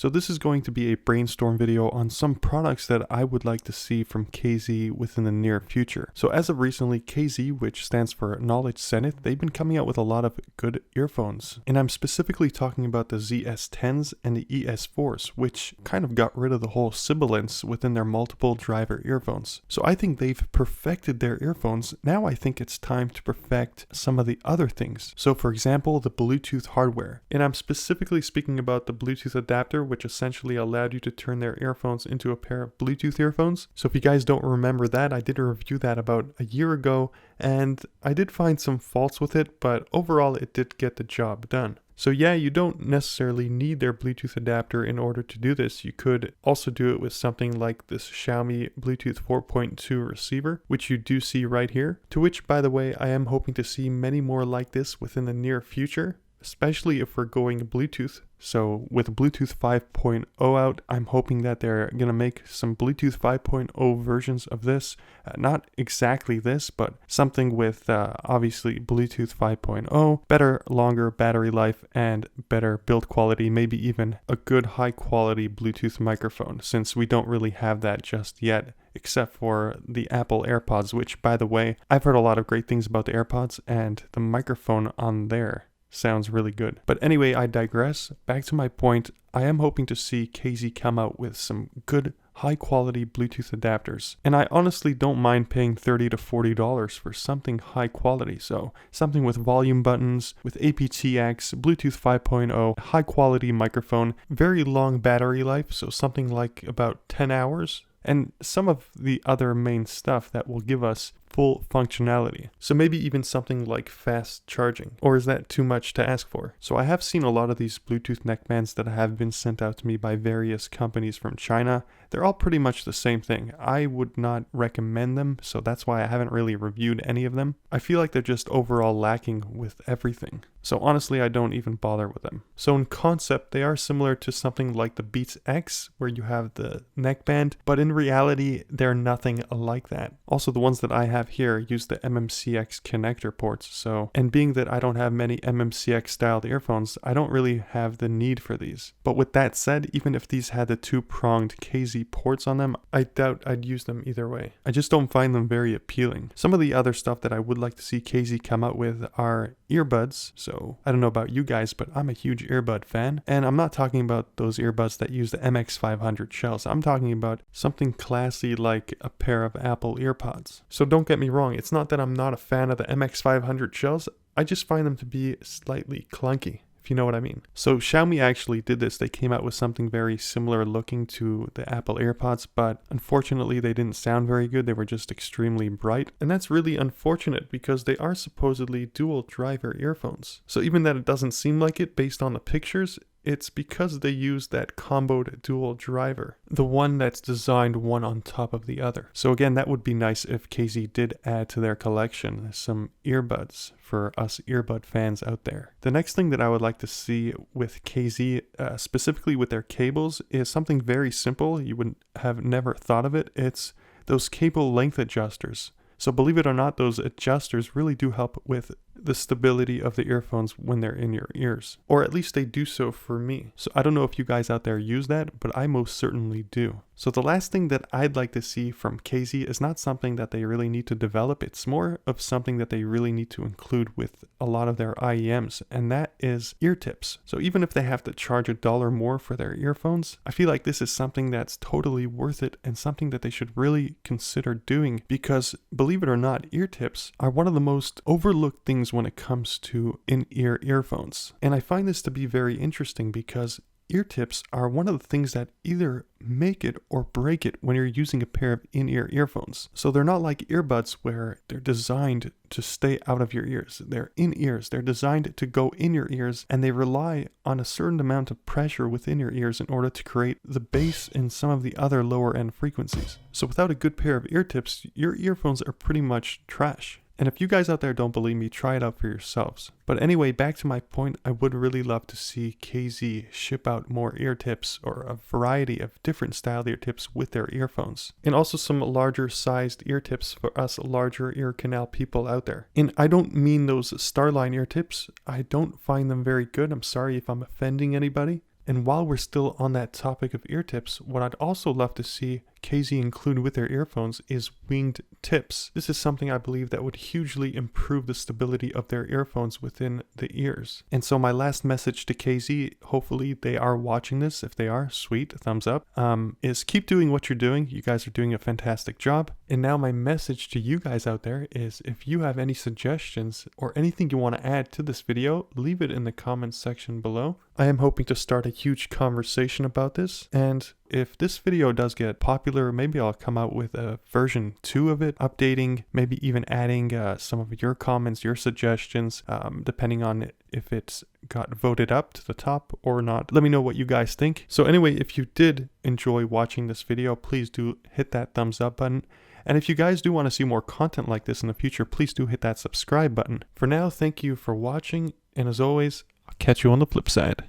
So this is going to be a brainstorm video on some products that I would like to see from KZ within the near future. So as of recently, KZ, which stands for Knowledge Zenith, they've been coming out with a lot of good earphones. And I'm specifically talking about the ZS10s and the ES4s, which kind of got rid of the whole sibilance within their multiple driver earphones. So I think they've perfected their earphones. Now I think it's time to perfect some of the other things. So for example, the Bluetooth hardware. And I'm specifically speaking about the Bluetooth adapter, which essentially allowed you to turn their earphones into a pair of Bluetooth earphones. So if you guys don't remember that, I did a review that about a year ago, and I did find some faults with it, but overall it did get the job done. So yeah, you don't necessarily need their Bluetooth adapter in order to do this. You could also do it with something like this Xiaomi Bluetooth 4.2 receiver, which you do see right here, to which, by the way, I am hoping to see many more like this within the near future, especially if we're going Bluetooth. So with Bluetooth 5.0 out, I'm hoping that they're going to make some Bluetooth 5.0 versions of this. Not exactly this, but something with obviously Bluetooth 5.0, better, longer battery life, and better build quality, maybe even a good high quality Bluetooth microphone, since we don't really have that just yet, except for the Apple AirPods, which, by the way, I've heard a lot of great things about the AirPods, and the microphone on there sounds really good. But anyway, I digress. Back to my point, I am hoping to see KZ come out with some good high quality Bluetooth adapters. And I honestly don't mind paying $30 to $40 for something high quality. So something with volume buttons, with aptX, Bluetooth 5.0, high quality microphone, very long battery life, so something like about 10 hours. And some of the other main stuff that will give us full functionality. So maybe even something like fast charging. Or is that too much to ask for? So I have seen a lot of these Bluetooth neckbands that have been sent out to me by various companies from China. They're all pretty much the same thing. I would not recommend them, so that's why I haven't really reviewed any of them. I feel like they're just overall lacking with everything. So honestly, I don't even bother with them. So in concept, they are similar to something like the Beats X, where you have the neckband, but in reality, they're nothing like that. Also, the ones that I have here use the MMCX connector ports, and being that I don't have many MMCX styled earphones, I don't really have the need for these. But with that said, even if these had the two-pronged KZ ports on them, I doubt I'd use them either way. I just don't find them very appealing. Some of the other stuff that I would like to see KZ come out with are earbuds. So I don't know about you guys, but I'm a huge earbud fan, and I'm not talking about those earbuds that use the MX500 shells. I'm talking about something classy like a pair of Apple EarPods. So don't get me wrong, it's not that I'm not a fan of the MX500 shells, I just find them to be slightly clunky, if you know what I mean. So Xiaomi actually did this. They came out with something very similar looking to the Apple AirPods, but unfortunately they didn't sound very good. They were just extremely bright. And that's really unfortunate because they are supposedly dual driver earphones. So even that it doesn't seem like it based on the pictures, it's because they use that comboed dual driver, the one that's designed one on top of the other. So again, that would be nice if KZ did add to their collection some earbuds for us earbud fans out there. The next thing that I would like to see with KZ, specifically with their cables, is something very simple. You would have never thought of it. It's those cable length adjusters. So believe it or not, those adjusters really do help with the stability of the earphones when they're in your ears. Or at least they do so for me. So I don't know if you guys out there use that, but I most certainly do. So the last thing that I'd like to see from KZ is not something that they really need to develop. It's more of something that they really need to include with a lot of their IEMs, and that is ear tips. So even if they have to charge $1 more for their earphones, I feel like this is something that's totally worth it and something that they should really consider doing, because believe it or not, ear tips are one of the most overlooked things when it comes to in-ear earphones. And I find this to be very interesting because ear tips are one of the things that either make it or break it when you're using a pair of in-ear earphones. So they're not like earbuds where they're designed to stay out of your ears. They're in ears. They're designed to go in your ears, and they rely on a certain amount of pressure within your ears in order to create the bass in some of the other lower end frequencies. So without a good pair of ear tips, your earphones are pretty much trash. And if you guys out there don't believe me, try it out for yourselves. But anyway, back to my point, I would really love to see KZ ship out more ear tips, or a variety of different style ear tips with their earphones. And also some larger sized ear tips for us larger ear canal people out there. And I don't mean those Starline ear tips. I don't find them very good. I'm sorry if I'm offending anybody. And while we're still on that topic of ear tips, what I'd also love to see KZ include with their earphones is winged tips. This is something I believe that would hugely improve the stability of their earphones within the ears. And so my last message to KZ, hopefully they are watching this. If they are, sweet, thumbs up, is keep doing what you're doing. You guys are doing a fantastic job. And now my message to you guys out there is if you have any suggestions or anything you want to add to this video, leave it in the comments section below. I am hoping to start a huge conversation about this, and if this video does get popular, maybe I'll come out with a version 2 of it, updating, maybe even adding some of your comments, your suggestions, depending on if it's got voted up to the top or not. Let me know what you guys think. So anyway, if you did enjoy watching this video, please do hit that thumbs up button. And if you guys do want to see more content like this in the future, please do hit that subscribe button. For now, thank you for watching, and as always, I'll catch you on the flip side.